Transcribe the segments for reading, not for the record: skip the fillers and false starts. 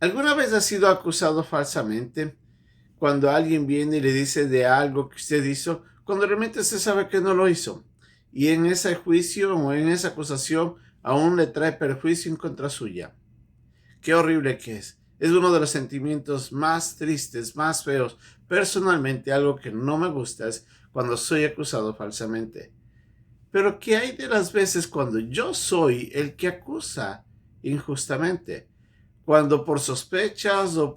¿Alguna vez ha sido acusado falsamente cuando alguien viene y le dice de algo que usted hizo, cuando realmente se sabe que no lo hizo? Y en ese juicio o en esa acusación aún le trae perjuicio en contra suya. Qué horrible que es. Es uno de los sentimientos más tristes, más feos. Personalmente, algo que no me gusta es cuando soy acusado falsamente. Pero ¿qué hay de las veces cuando yo soy el que acusa injustamente? Cuando por sospechas o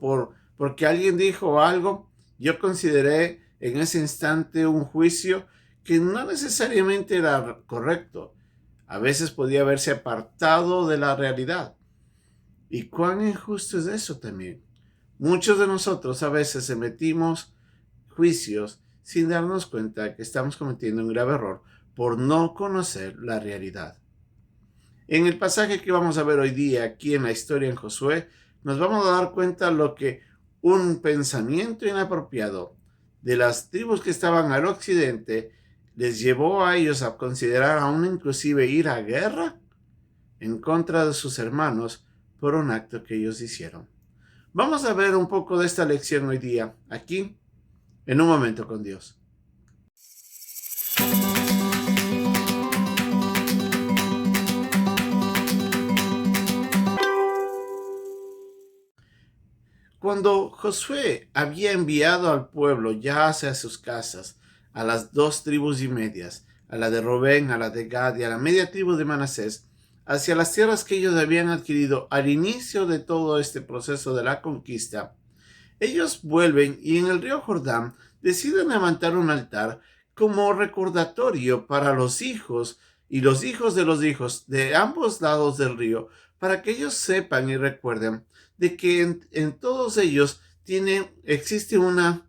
porque alguien dijo algo, yo consideré en ese instante un juicio que no necesariamente era correcto. A veces podía haberse apartado de la realidad. ¿Y cuán injusto es eso también? Muchos de nosotros a veces emitimos juicios sin darnos cuenta que estamos cometiendo un grave error por no conocer la realidad. En el pasaje que vamos a ver hoy día aquí en la historia en Josué, nos vamos a dar cuenta lo que un pensamiento inapropiado de las tribus que estaban al occidente les llevó a ellos a considerar aún inclusive ir a guerra en contra de sus hermanos por un acto que ellos hicieron. Vamos a ver un poco de esta lección hoy día, aquí, en un momento con Dios. Cuando Josué había enviado al pueblo ya hacia sus casas, a las 2 tribus y medias, a la de Robén, a la de Gad y a la media tribu de Manasés, hacia las tierras que ellos habían adquirido al inicio de todo este proceso de la conquista, ellos vuelven y en el río Jordán deciden levantar un altar como recordatorio para los hijos y los hijos de los hijos de ambos lados del río, para que ellos sepan y recuerden de que en todos ellos existe una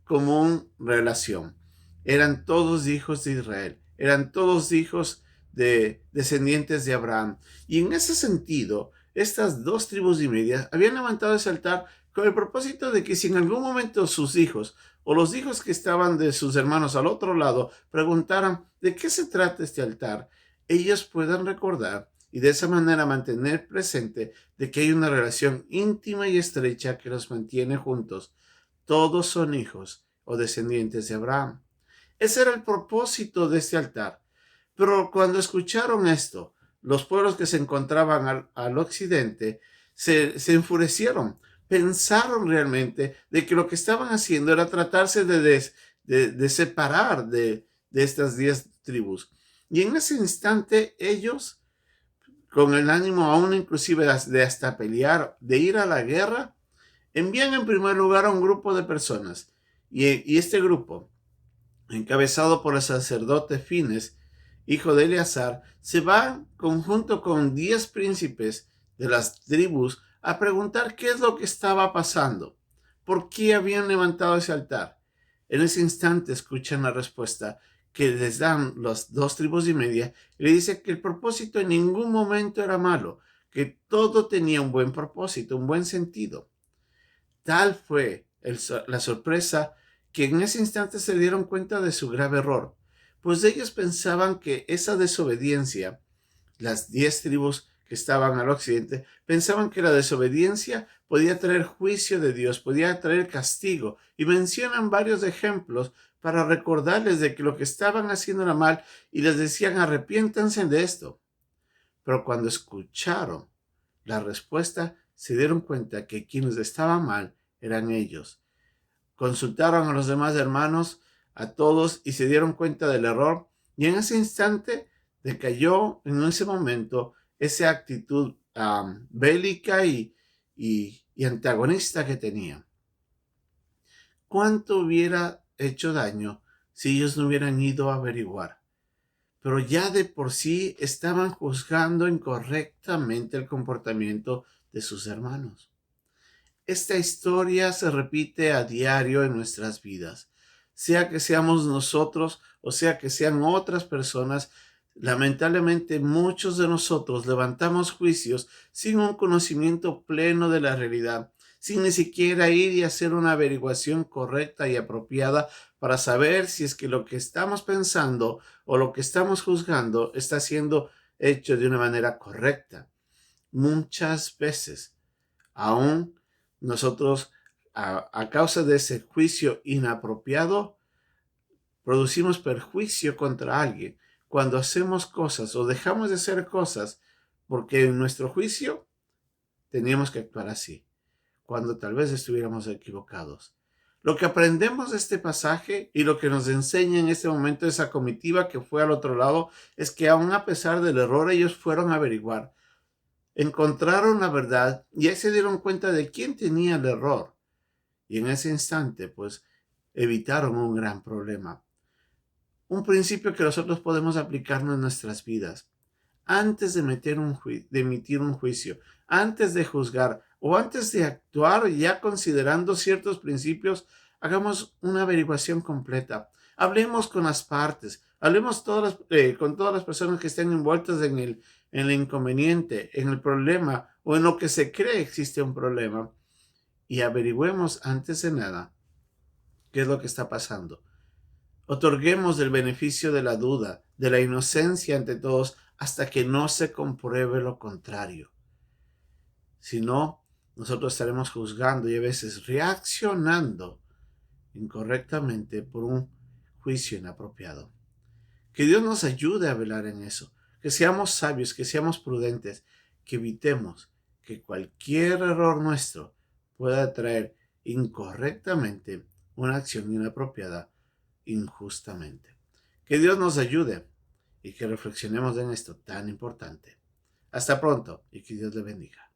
común relación. Eran todos hijos de Israel, eran todos hijos de descendientes de Abraham. Y en ese sentido, estas 2 tribus y media habían levantado ese altar con el propósito de que si en algún momento sus hijos o los hijos que estaban de sus hermanos al otro lado preguntaran de qué se trata este altar, ellos puedan recordar y de esa manera mantener presente de que hay una relación íntima y estrecha que los mantiene juntos. Todos son hijos o descendientes de Abraham. Ese era el propósito de este altar. Pero cuando escucharon esto, los pueblos que se encontraban al occidente se enfurecieron. Pensaron realmente de que lo que estaban haciendo era tratarse de separar de estas 10 tribus. Y en ese instante ellos, con el ánimo aún inclusive de hasta pelear, de ir a la guerra, envían en primer lugar a un grupo de personas. Y este grupo, encabezado por el sacerdote Fines, hijo de Eleazar, se va conjunto con 10 príncipes de las tribus a preguntar qué es lo que estaba pasando, por qué habían levantado ese altar. En ese instante escuchan la respuesta que les dan las 2 tribus y media y le dice que el propósito en ningún momento era malo, que todo tenía un buen propósito, un buen sentido. Tal fue la sorpresa que en ese instante se dieron cuenta de su grave error, pues ellos pensaban que esa desobediencia, las 10 tribus que estaban al occidente, pensaban que la desobediencia podía traer juicio de Dios, podía traer castigo, y mencionan varios ejemplos para recordarles de que lo que estaban haciendo era mal y les decían arrepiéntanse de esto. Pero cuando escucharon la respuesta, se dieron cuenta que quienes estaban mal eran ellos. Consultaron a los demás hermanos, a todos, y se dieron cuenta del error. Y en ese instante decayó en ese momento esa actitud bélica y antagonista que tenía. ¿Cuánto hubiera hecho daño si ellos no hubieran ido a averiguar? Pero ya de por sí estaban juzgando incorrectamente el comportamiento de sus hermanos. Esta historia se repite a diario en nuestras vidas, sea que seamos nosotros o sea que sean otras personas. Lamentablemente muchos de nosotros levantamos juicios sin un conocimiento pleno de la realidad, sin ni siquiera ir y hacer una averiguación correcta y apropiada para saber si es que lo que estamos pensando o lo que estamos juzgando está siendo hecho de una manera correcta. Muchas veces Aún nosotros, a causa de ese juicio inapropiado, producimos perjuicio contra alguien cuando hacemos cosas o dejamos de hacer cosas porque en nuestro juicio teníamos que actuar así, cuando tal vez estuviéramos equivocados. Lo que aprendemos de este pasaje y lo que nos enseña en este momento esa comitiva que fue al otro lado es que aun a pesar del error ellos fueron a averiguar, encontraron la verdad y ahí se dieron cuenta de quién tenía el error. Y en ese instante, pues, evitaron un gran problema. Un principio que nosotros podemos aplicarnos en nuestras vidas. Antes de emitir un juicio, antes de juzgar o antes de actuar ya considerando ciertos principios, hagamos una averiguación completa. Hablemos con las partes, hablemos con todas las personas que estén envueltas en el inconveniente, en el problema o en lo que se cree existe un problema y averigüemos antes de nada qué es lo que está pasando. Otorguemos el beneficio de la duda, de la inocencia ante todos, hasta que no se compruebe lo contrario. Si no, nosotros estaremos juzgando y a veces reaccionando incorrectamente por un juicio inapropiado. Que Dios nos ayude a velar en eso, que seamos sabios, que seamos prudentes, que evitemos que cualquier error nuestro pueda traer incorrectamente una acción inapropiada injustamente. Que Dios nos ayude y que reflexionemos en esto tan importante. Hasta pronto y que Dios le bendiga.